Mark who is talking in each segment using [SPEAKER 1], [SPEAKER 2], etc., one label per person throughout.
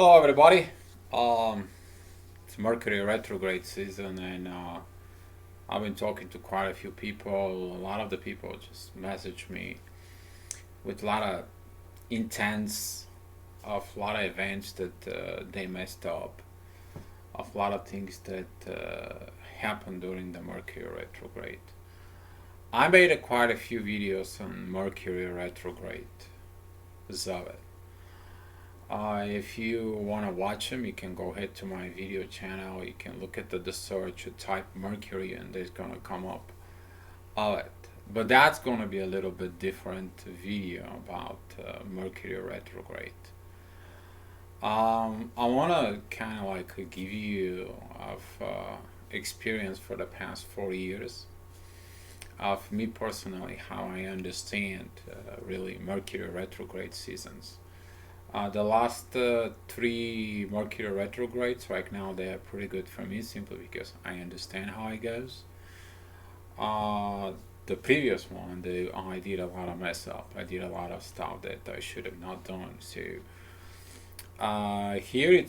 [SPEAKER 1] Hello, everybody. It's Mercury retrograde season, and I've been talking to quite a few people. A lot of the people just message me with a lot of intents of a lot of events that they messed up, of a lot of things that happened during the Mercury retrograde. I made quite a few videos on Mercury retrograde. Love it. If you want to watch them, you can go ahead to my video channel. You can look at the search, you type Mercury, and there's gonna come up all it. But that's gonna be a little bit different video about Mercury retrograde. I wanna kind of like give you of experience for the past 4 years of me personally how I understand really Mercury retrograde seasons. The last three Mercury retrogrades right now they are pretty good for me simply because I understand how it goes. The previous one, I did a lot of mess up. I did a lot of stuff that I should have not done. So here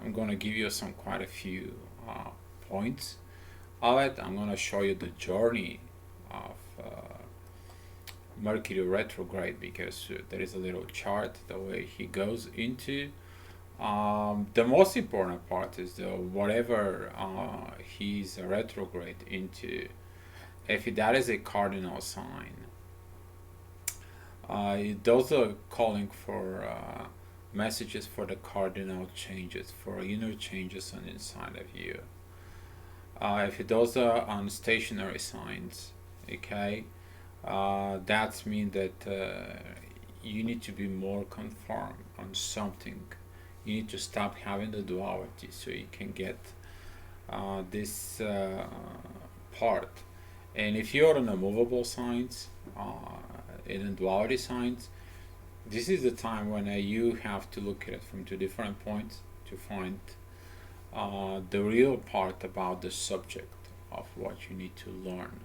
[SPEAKER 1] I'm gonna give you some quite a few points of it. I'm gonna show you the journey of Mercury retrograde because there is a little chart the way he goes into. The most important part is whatever he's a retrograde into, if that is a cardinal sign, those are calling for messages for the cardinal changes, for inner changes on the inside of you. If those are on stationary signs, okay, that means that you need to be more conform on something. You need to stop having the duality so you can get this part. And if you're on the movable signs, in the duality signs, this is the time when you have to look at it from two different points to find the real part about the subject of what you need to learn.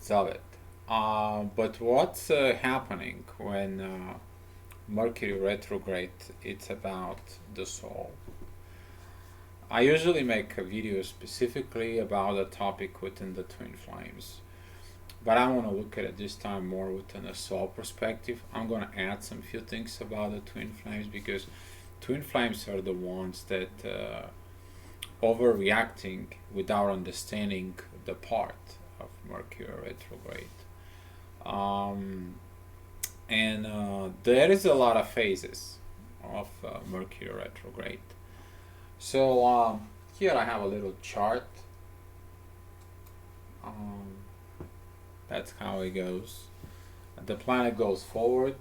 [SPEAKER 1] Love it. But what's happening when Mercury retrograde? It's about the soul. I usually make a video specifically about a topic within the twin flames, but I want to look at it this time more within a soul perspective. I'm going to add some few things about the twin flames because twin flames are the ones that overreacting without understanding the part of Mercury retrograde. And there is a lot of phases of Mercury retrograde. So here I have a little chart. That's how it goes. The planet goes forward.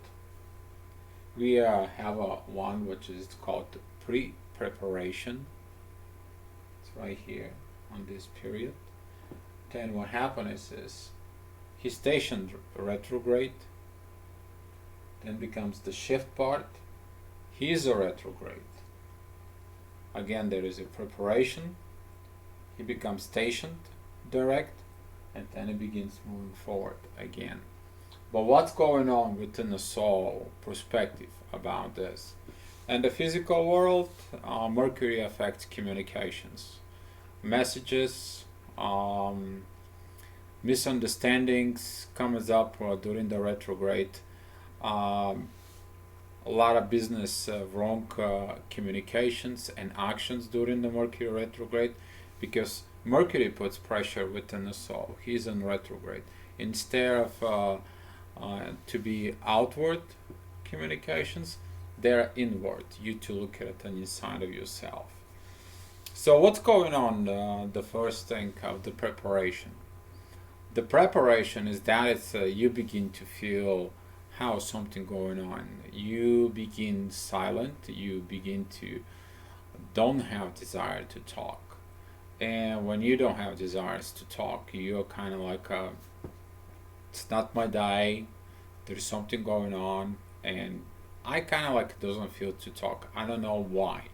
[SPEAKER 1] We have a one which is called pre-preparation. It's right here on this period. Then what happens is he stationed retrograde, then becomes the shift part. He is a retrograde. Again, there is a preparation. He becomes stationed direct, and then he begins moving forward again. But what's going on within the soul perspective about this? In the physical world, Mercury affects communications, messages, misunderstandings comes up during the retrograde. A lot of business wrong communications and actions during the Mercury retrograde because Mercury puts pressure within the soul. He's in retrograde. Instead of to be outward communications, they're inward. You to look at it inside of yourself. So what's going on? The first thing of the preparation. The preparation is that it's you begin to feel how something going on. You begin silent. You begin to don't have desire to talk. And when you don't have desires to talk, you're kind of like it's not my day. There's something going on, and I kind of like doesn't feel to talk. I don't know why.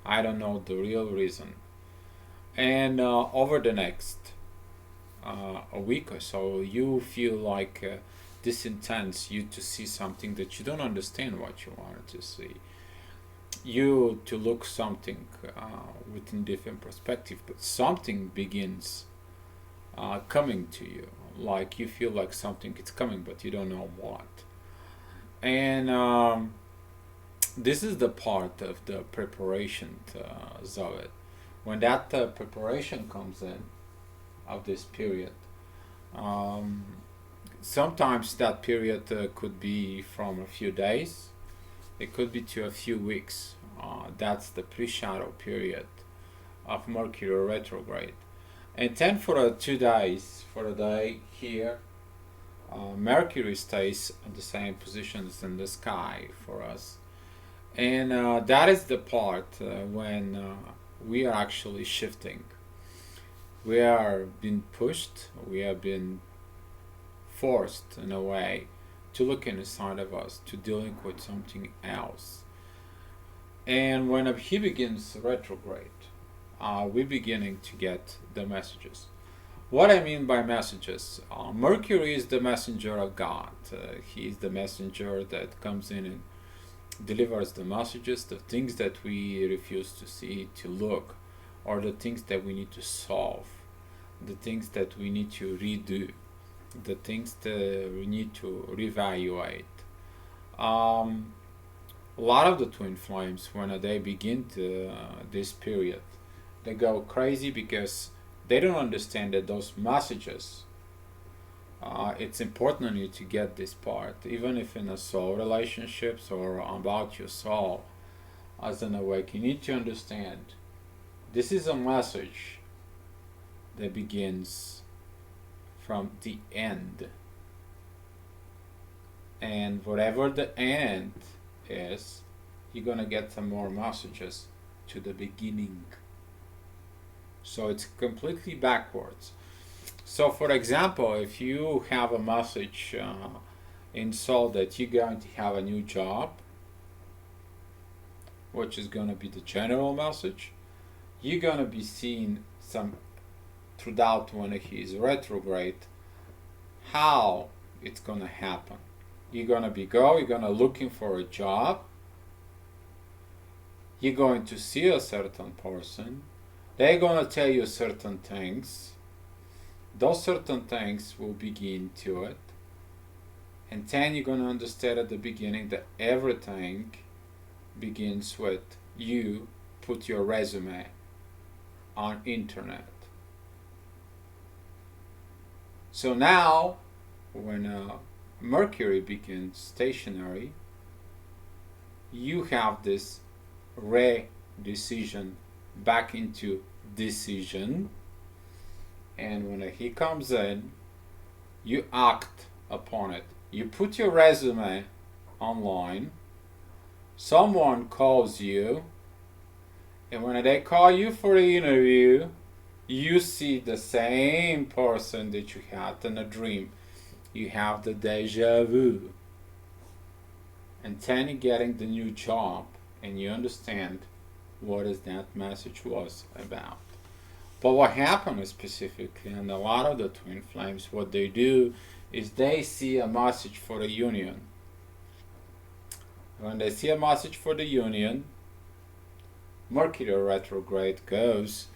[SPEAKER 1] I don't know the real reason. And over the next a week or so, you feel like this intense you to see something that you don't understand what you wanted to see. you to look something within different perspective, but something begins coming to you, like you feel like something is coming but you don't know what. And this is the part of the preparation of it. When that preparation comes in of this period, um, sometimes that period could be from a few days, it could be to a few weeks. That's the pre-shadow period of Mercury retrograde. And then for 2 days, for a day here, Mercury stays in the same positions in the sky for us. And that is the part when we are actually shifting. We are being pushed, we have been forced in a way to look inside of us, to dealing with something else. And when he begins retrograde, we're beginning to get the messages. What I mean by messages, Mercury is the messenger of God. He is the messenger that comes in and delivers the messages, the things that we refuse to see, to look, or the things that we need to solve, the things that we need to redo, the things that we need to reevaluate. A lot of the twin flames, when they begin this period, they go crazy because they don't understand that those messages, it's important on you to get this part, even if in a soul relationships or about your soul as an awake. You need to understand this is a message that begins from the end, and whatever the end is, you're gonna get some more messages to the beginning. So it's completely backwards. So for example, if you have a message in soul that you're going to have a new job, which is going to be the general message, you're going to be seeing some throughout when he is retrograde how it's going to happen. You're going to you're going to looking for a job, you're going to see a certain person, they're going to tell you certain things. Those certain things will begin to it. And then you're going to understand at the beginning that everything begins with you put your resume on internet. So now, when Mercury begins stationary, you have this re-decision back into decision, and when he comes in, you act upon it. You put your resume online, someone calls you, and when they call you for an interview, you see the same person that you had in a dream. You have the deja vu. And then you're getting the new job, and you understand what is that message was about. But what happens specifically, and a lot of the twin flames, what they do is they see a message for the union. When they see a message for the union, Mercury retrograde goes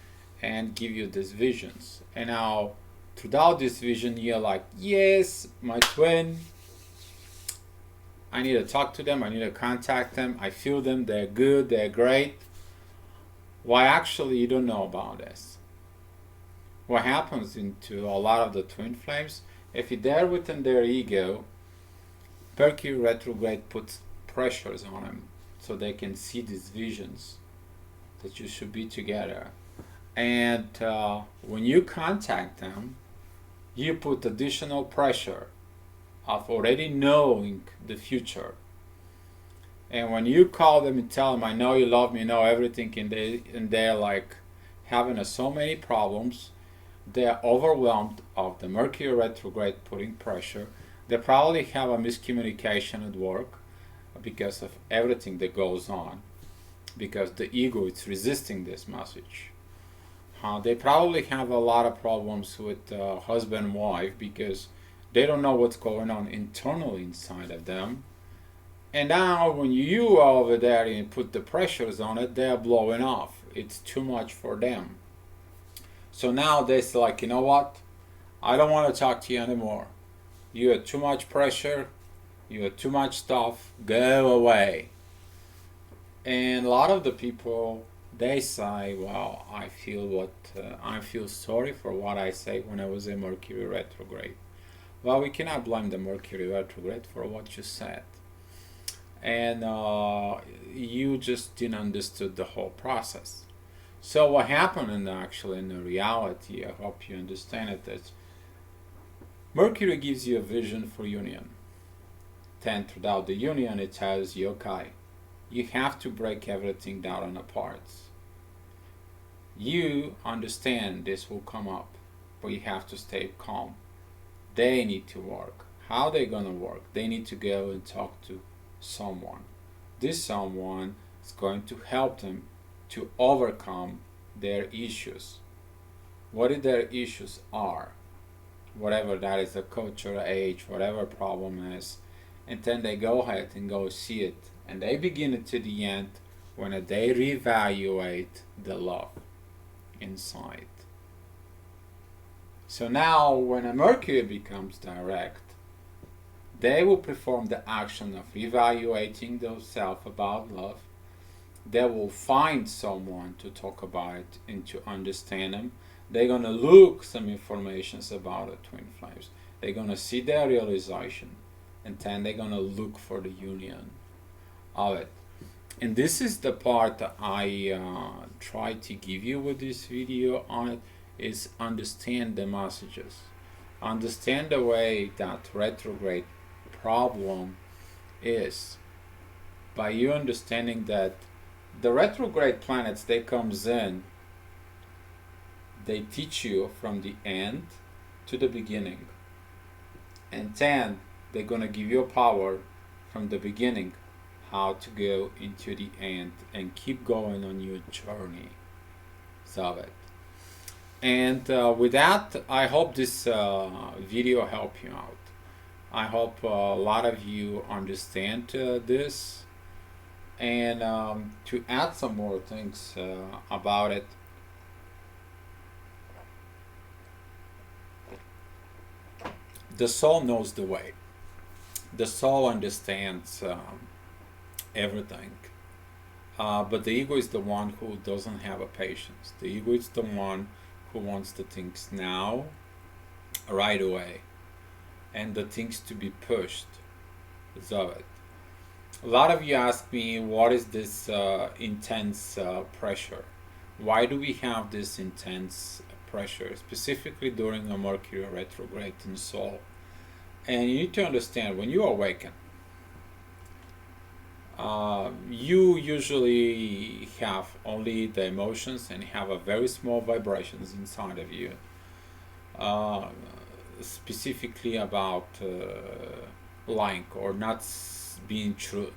[SPEAKER 1] and give you these visions. And now, throughout this vision, you're like, yes, my twin, I need to talk to them, I need to contact them, I feel them, they're good, they're great. Why actually you don't know about this? What happens into a lot of the twin flames, if they're within their ego, Mercury retrograde puts pressures on them so they can see these visions that you should be together. And when you contact them, you put additional pressure of already knowing the future. And when you call them and tell them, I know you love me, you know everything, and they're like having so many problems, they're overwhelmed of the Mercury retrograde putting pressure. They probably have a miscommunication at work because of everything that goes on, because the ego is resisting this message. They probably have a lot of problems with husband and wife because they don't know what's going on internally inside of them. And now when you are over there and put the pressures on it, they're blowing off. It's too much for them. So now they're like, you know what? I don't want to talk to you anymore. You have too much pressure. You have too much stuff. Go away. And a lot of the people, they say, well, I feel sorry for what I say when I was in Mercury retrograde. Well, we cannot blame the Mercury retrograde for what you said. And you just didn't understood the whole process. So what happened in the reality, I hope you understand it, that Mercury gives you a vision for union. Then throughout the union it tells you, okay, you have to break everything down into parts. You understand this will come up, but you have to stay calm. They need to work. How they gonna work? They need to go and talk to someone. This someone is going to help them to overcome their issues. What their issues are, whatever that is, the culture, age, whatever problem is, and then they go ahead and go see it, and they begin it to the end when they reevaluate the love inside. So now when a Mercury becomes direct, they will perform the action of evaluating themselves about love. They will find someone to talk about it and to understand them. They're going to look some informations about the twin flames. They're going to see their realization, and then they're going to look for the union of it. And this is the part that I try to give you with this video on it, is understand the messages. Understand the way that retrograde problem is, by you understanding that the retrograde planets, they comes in, they teach you from the end to the beginning, and then they're gonna give you a power from the beginning how to go into the end and keep going on your journey of it. And with that, I hope this video helped you out. I hope a lot of you understand this. And to add some more things about it, the soul knows the way. The soul understands everything. But the ego is the one who doesn't have a patience. The ego is the one who wants the things now, right away, and the things to be pushed. So it. A lot of you ask me, what is this intense pressure? Why do we have this intense pressure, specifically during a Mercury retrograde in soul? And you need to understand, when you awaken, you usually have only the emotions and have a very small vibrations inside of you, specifically about lying or not being truth.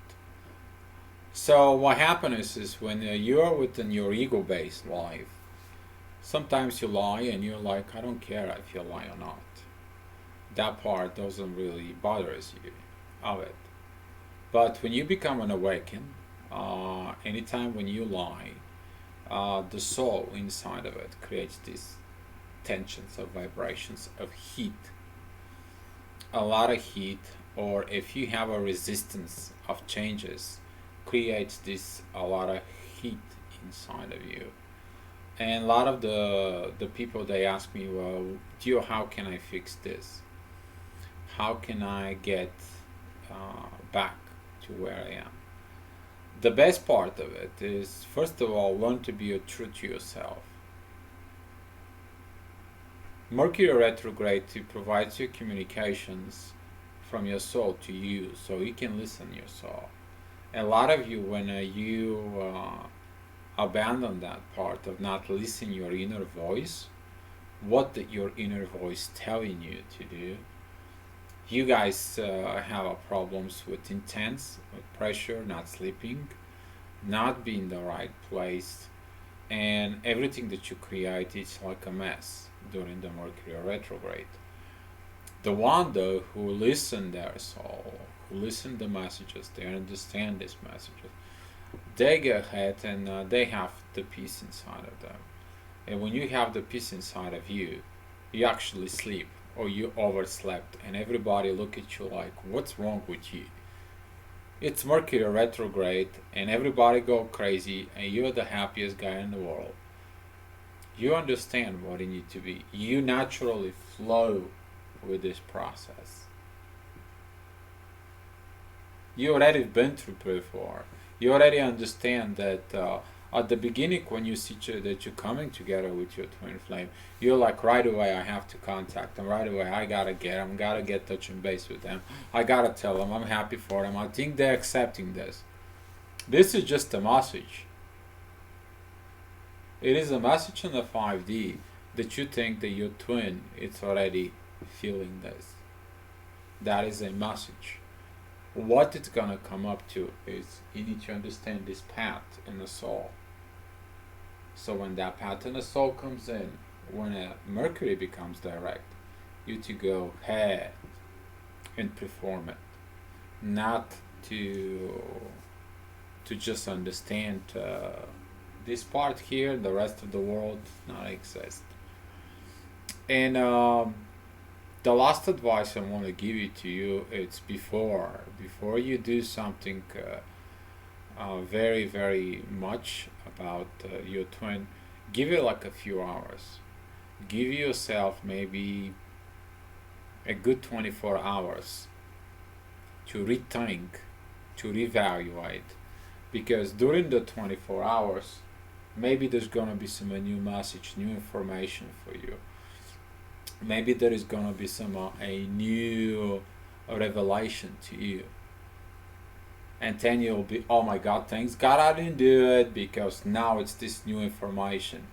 [SPEAKER 1] So what happens is when you're within your ego-based life, sometimes you lie and you're like, I don't care if you lie or not. That part doesn't really bother you of it. But when you become an awakened, anytime when you lie, the soul inside of it creates these tensions of vibrations of heat, a lot of heat, or if you have a resistance of changes, creates this a lot of heat inside of you. And a lot of the people, they ask me, well, Gio, how can I fix this? How can I get back to where I am? The best part of it is, first of all, learn to be true to yourself. Mercury retrograde provides you communications from your soul to you, so you can listen to your soul. And a lot of you, when you abandon that part of not listening your inner voice, what your inner voice telling you to do, you guys have problems with intense, with pressure, not sleeping, not being in the right place, and everything that you create is like a mess during the Mercury retrograde. The one though who listen their soul, who listen to the messages, they understand these messages, they go ahead and they have the peace inside of them. And when you have the peace inside of you, you actually sleep or you overslept, and everybody look at you like, what's wrong with you? It's Mercury retrograde, and everybody go crazy, and you're the happiest guy in the world. You understand what you need to be. You naturally flow with this process. You already been through before. You already understand that at the beginning, when you see that you're coming together with your twin flame, you're like, right away I have to contact them, right away I gotta get touching base with them, I gotta tell them I'm happy for them, I think they're accepting this. This is just a message. It is a message in the 5D that you think that your twin is already feeling this. That is a message. What it's gonna come up to is you need to understand this path in the soul. So when that path in the soul comes in, when a Mercury becomes direct, you to go ahead and perform it, not to just understand this part here, the rest of the world does not exist. And the last advice I want to give it to you, it's before you do something very, very much about your twin, give it like a few hours. Give yourself maybe a good 24 hours to rethink, to reevaluate, because during the 24 hours, maybe there's gonna be some new message, new information for you. Maybe there is gonna be some a new revelation to you, and then you'll be, oh my God, thanks God I didn't do it, because now it's this new information.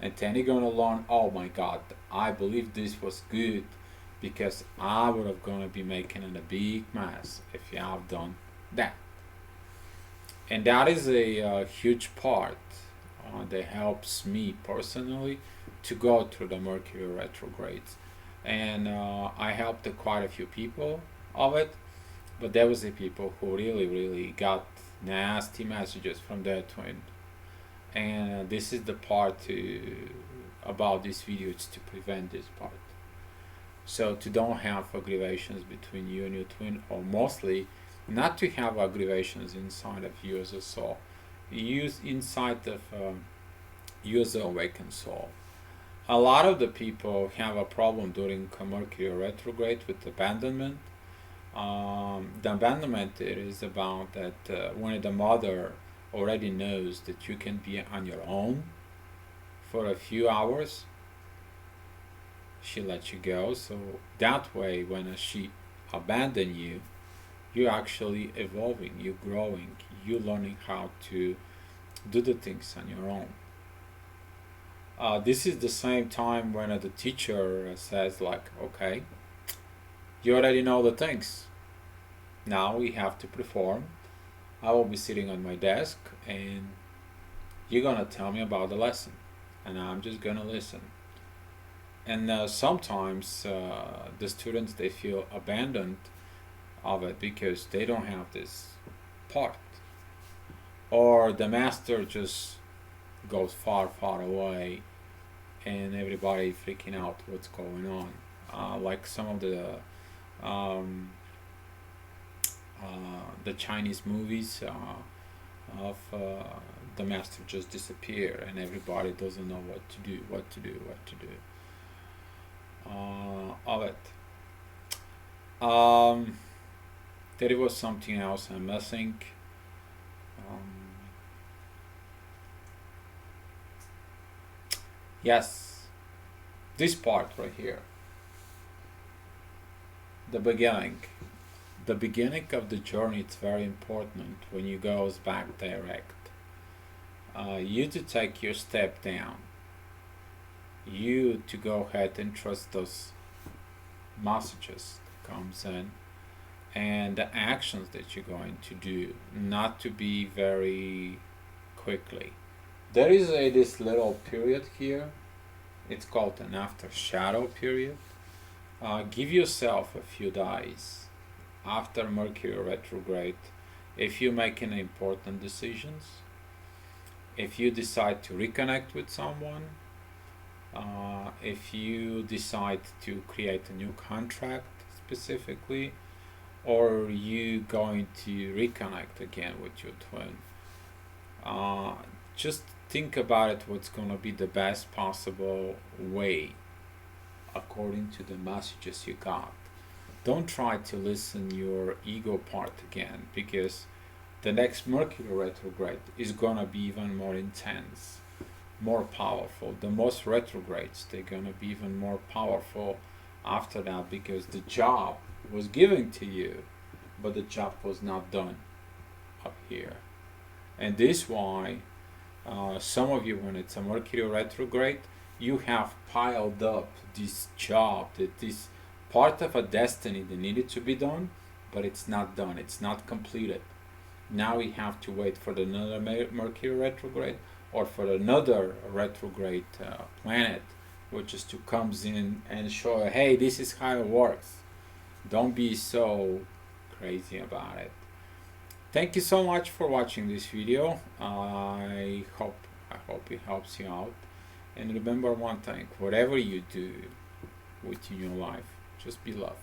[SPEAKER 1] And then you're gonna learn, oh my God, I believe this was good, because I would have gonna be making a big mess if you have done that. And that is a huge part that helps me personally to go through the Mercury retrogrades. And I helped quite a few people of it, but there was the people who really got nasty messages from their twin. And this is the part about this video, it's to prevent this part. So to don't have aggravations between you and your twin, or mostly not to have aggravations inside of you as a soul. Use inside of you as an awakened soul. A lot of the people have a problem during Mercury retrograde with abandonment. The abandonment, it is about that when the mother already knows that you can be on your own for a few hours, she lets you go. So that way, when she abandons you, you're actually evolving, you're growing, you're learning how to do the things on your own. This is the same time when the teacher says like, okay, you already know the things. Now we have to perform. I will be sitting on my desk and you're gonna tell me about the lesson, and I'm just gonna listen. And sometimes the students, they feel abandoned of it because they don't have this part, or the master just goes far away and everybody freaking out what's going on, like some of the Chinese movies of the master just disappear and everybody doesn't know what to do of it. There was something else I'm missing. Yes, this part right here, the beginning of the journey, it's very important when you goes back direct. You to take your step down, you to go ahead and trust those messages that comes in and the actions that you're going to do, not to be very quickly. There is this little period here, it's called an after shadow period. Give yourself a few days after Mercury retrograde, if you're making important decisions, if you decide to reconnect with someone, if you decide to create a new contract specifically, or you going to reconnect again with your twin. Just think about it, what's going to be the best possible way according to the messages you got. Don't try to listen your ego part again, because the next Mercury retrograde is going to be even more intense, more powerful. The most retrogrades, they're going to be even more powerful after that, because the job was given to you, but the job was not done up here. And this why some of you, when it's a Mercury retrograde, you have piled up this job, that this part of a destiny that needed to be done, but it's not done, it's not completed. Now we have to wait for another Mercury retrograde, or for another retrograde planet, which is to comes in and show, hey, this is how it works. Don't be so crazy about it. Thank you so much for watching this video. I hope it helps you out. And remember one thing, whatever you do within your life, just be love.